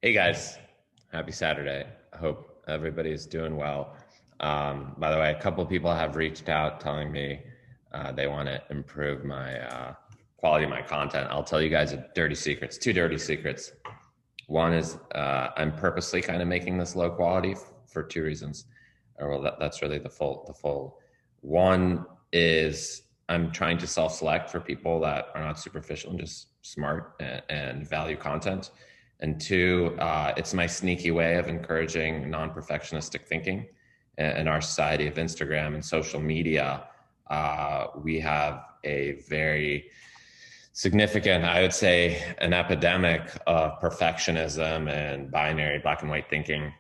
Hey guys, happy Saturday. I hope everybody's doing well. By the way, a couple of people have reached out telling me they want to improve my quality of my content. I'll tell you guys dirty secrets, two dirty secrets. One is I'm purposely kind of making this low quality for two reasons. Or well, that's really the full. One is I'm trying to self-select for people that are not superficial and just smart and value content. And two, it's my sneaky way of encouraging non-perfectionistic thinking. In our society of Instagram and social media, we have a very significant, I would say, an epidemic of perfectionism and binary black and white thinking.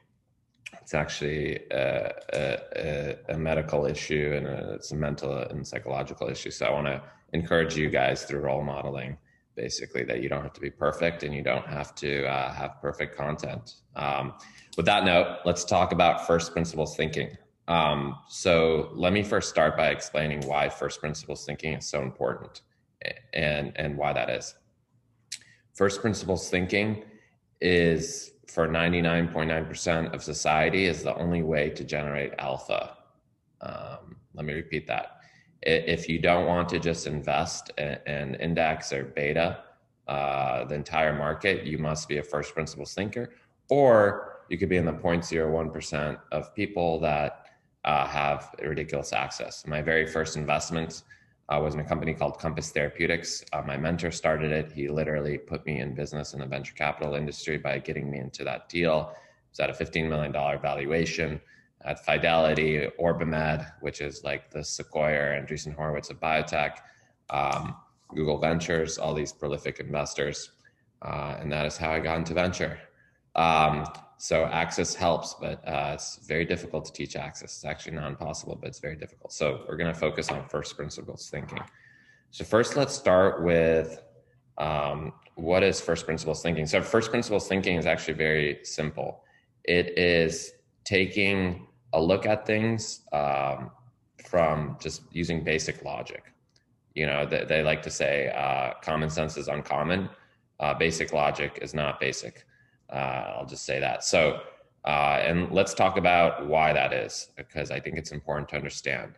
It's actually a medical issue and it's a mental and psychological issue. So I want to encourage you guys through role modeling, basically, that you don't have to be perfect and you don't have to have perfect content. With that note, let's talk about first principles thinking. So let me first start by explaining why first principles thinking is so important and why that is. First principles thinking is, for 99.9% of society, is the only way to generate alpha. Let me repeat that. If you don't want to just invest in index or beta, the entire market, you must be a first principles thinker, or you could be in the 0.01% of people that have ridiculous access. My very first investment was in a company called Compass Therapeutics. My mentor started it. He literally put me in business in the venture capital industry by getting me into that deal. It was at a $15 million valuation at Fidelity, Orbimed, which is like the Sequoia and Andreessen Horowitz of biotech, Google Ventures, all these prolific investors. And that is how I got into venture. So access helps, but it's very difficult to teach access. It's actually not impossible, but it's very difficult. So we're going to focus on first principles thinking. So first, let's start with what is first principles thinking? So first principles thinking is actually very simple. It is taking a look at things from just using basic logic. You know, they like to say common sense is uncommon. Basic logic is not basic. I'll just say that. So, and let's talk about why that is, because I think it's important to understand.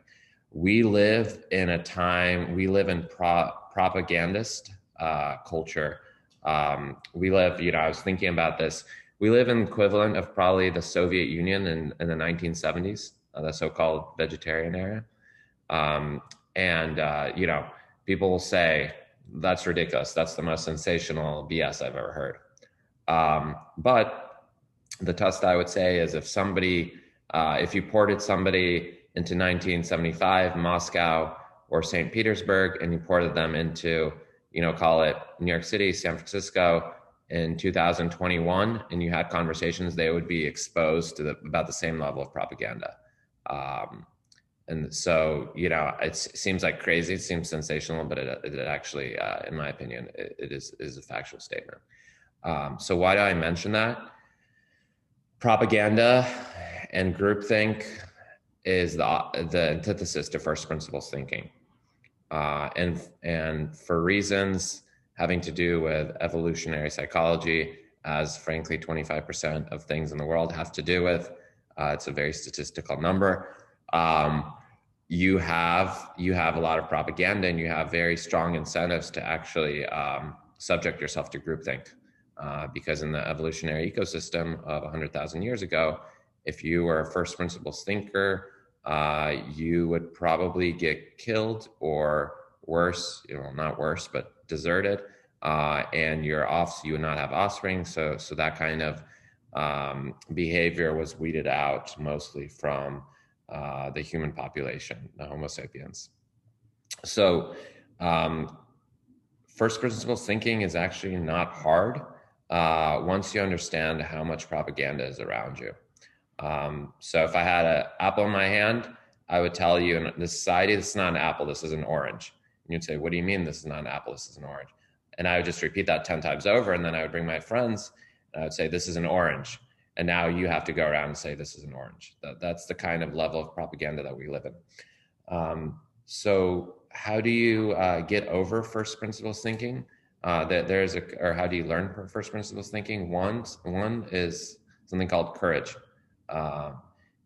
We live in a time, we live in propagandist culture. We live, you know, I was thinking about this. We live in the equivalent of probably the Soviet Union in the 1970s, the so-called vegetarian era. You know, people will say, that's ridiculous. That's the most sensational BS I've ever heard. But the test, I would say, is if somebody, if you ported somebody into 1975 Moscow or St. Petersburg, and you ported them into, you know, call it New York City, San Francisco in 2021, and you had conversations, they would be exposed to about the same level of propaganda. And so, you know, it seems like crazy, it seems sensational, but it actually, in my opinion, it is a factual statement. So why do I mention that? Propaganda and groupthink is the antithesis to first principles thinking. And for reasons having to do with evolutionary psychology, as frankly 25% of things in the world have to do with, it's a very statistical number. You have a lot of propaganda, and you have very strong incentives to actually subject yourself to groupthink. Because in the evolutionary ecosystem of 100,000 years ago, if you were a first principles thinker, you would probably get killed, or worse, you know, not worse, but deserted, and you would not have offspring. So that kind of behavior was weeded out mostly from the human population, the Homo sapiens. So first principles thinking is actually not hard once you understand how much propaganda is around you. So if I had an apple in my hand, I would tell you, in this society, this is not an apple, this is an orange. And you'd say, what do you mean this is not an apple, this is an orange? And I would just repeat that 10 times over, and then I would bring my friends, and I would say, this is an orange. And now you have to go around and say, this is an orange. That's the kind of level of propaganda that we live in. So how do you get over first principles thinking? or how do you learn first principles thinking? One is something called courage. Uh,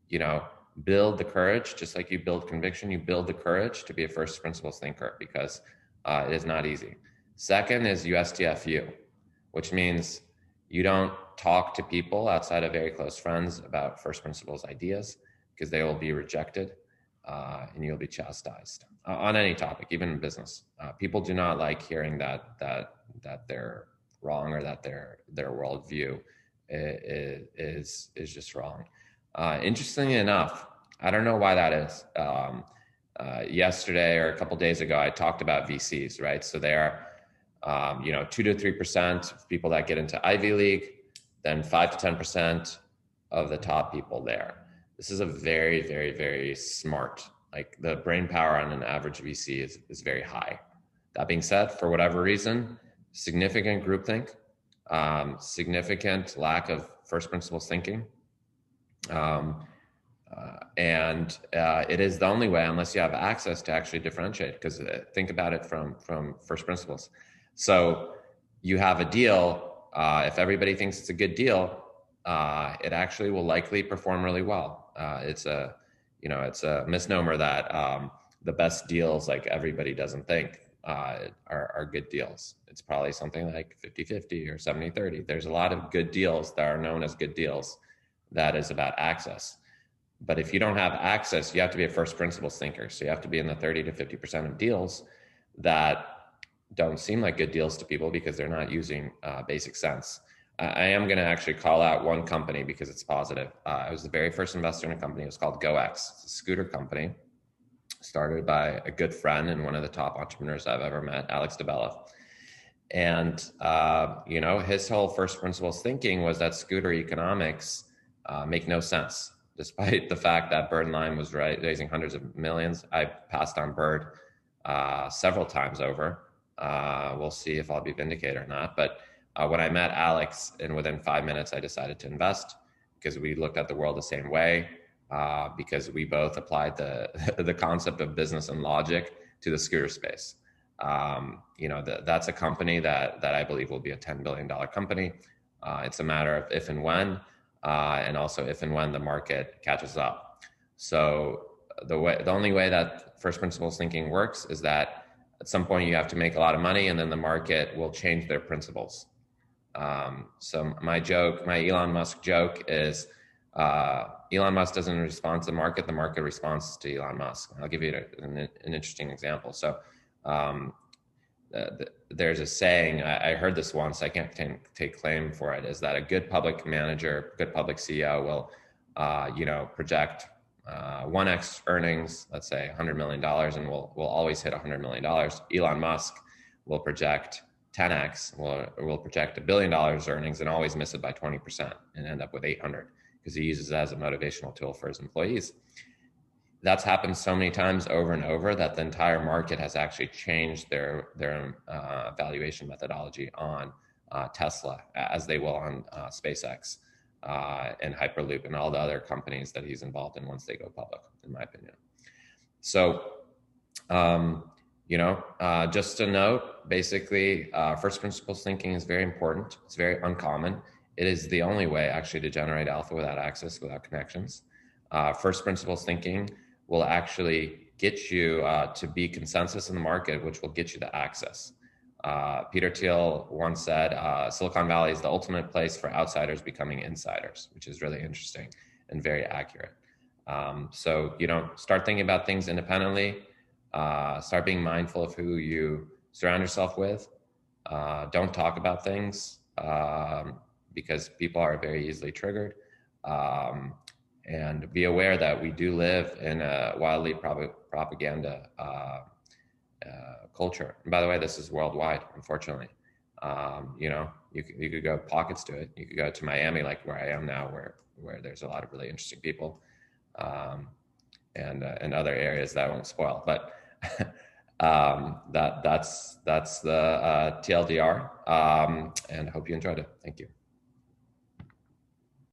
you know, build the courage, just like you build conviction, you build the courage to be a first principles thinker, because it is not easy. Second is USTFU, which means you don't talk to people outside of very close friends about first principles ideas, because they will be rejected and you'll be chastised on any topic, even in business. People do not like hearing that they're wrong, or that their worldview is just wrong. Interestingly enough, I don't know why that is. Yesterday or a couple days ago, I talked about VCs, right? So they are 2 to 3% of people that get into Ivy League, then 5 to 10% of the top people there. This is a very, very, very smart, like the brain power on an average VC is very high. That being said, for whatever reason, significant groupthink, significant lack of first principles thinking. And it is the only way, unless you have access, to actually differentiate, because think about it from first principles. So you have a deal, if everybody thinks it's a good deal, it actually will likely perform really well. It's a misnomer that the best deals, like everybody doesn't think, are good deals. It's probably something like 50-50 or 70-30. There's a lot of good deals that are known as good deals that is about access. But if you don't have access, you have to be a first principles thinker. So you have to be in the 30 to 50% of deals that don't seem like good deals to people, because they're not using basic sense. I am going to actually call out one company because it's positive. I was the very first investor in a company. It was called GoX. It's a scooter company started by a good friend and one of the top entrepreneurs I've ever met, Alex DeBella. And, his whole first principles thinking was that scooter economics make no sense, despite the fact that Bird and Lime was raising hundreds of millions. I passed on Bird several times over. We'll see if I'll be vindicated or not. But when I met Alex, and within 5 minutes, I decided to invest, because we looked at the world the same way, because we both applied the concept of business and logic to the scooter space. That's a company that I believe will be a $10 billion company. It's a matter of if and when, and also if and when the market catches up. So the only way that first principles thinking works is that at some point you have to make a lot of money, and then the market will change their principles. So my Elon Musk joke is, Elon Musk doesn't respond to the market responds to Elon Musk. I'll give you an interesting example. So there's a saying, I heard this once, I can't take claim for it, is that a good public manager, good public CEO will, project 1x earnings, let's say $100 million, and will always hit $100 million. Elon Musk will project 10x, will project $1 billion earnings and always miss it by 20% and end up with 800, because he uses it as a motivational tool for his employees. That's happened so many times over and over that the entire market has actually changed their valuation methodology on Tesla, as they will on SpaceX and Hyperloop and all the other companies that he's involved in once they go public, in my opinion. So, just a note, basically, first principles thinking is very important. It's very uncommon. It is the only way actually to generate alpha without access, without connections. First principles thinking will actually get you to be consensus in the market, which will get you the access. Peter Thiel once said, Silicon Valley is the ultimate place for outsiders becoming insiders, which is really interesting and very accurate. So, start thinking about things independently. Start being mindful of who you surround yourself with. Don't talk about things because people are very easily triggered. And be aware that we do live in a wildly propaganda culture. And by the way, this is worldwide, unfortunately. You could go pockets to it. You could go to Miami, like where I am now, where there's a lot of really interesting people, and other areas that I won't spoil. But that's the TLDR, and I hope you enjoyed it. Thank you.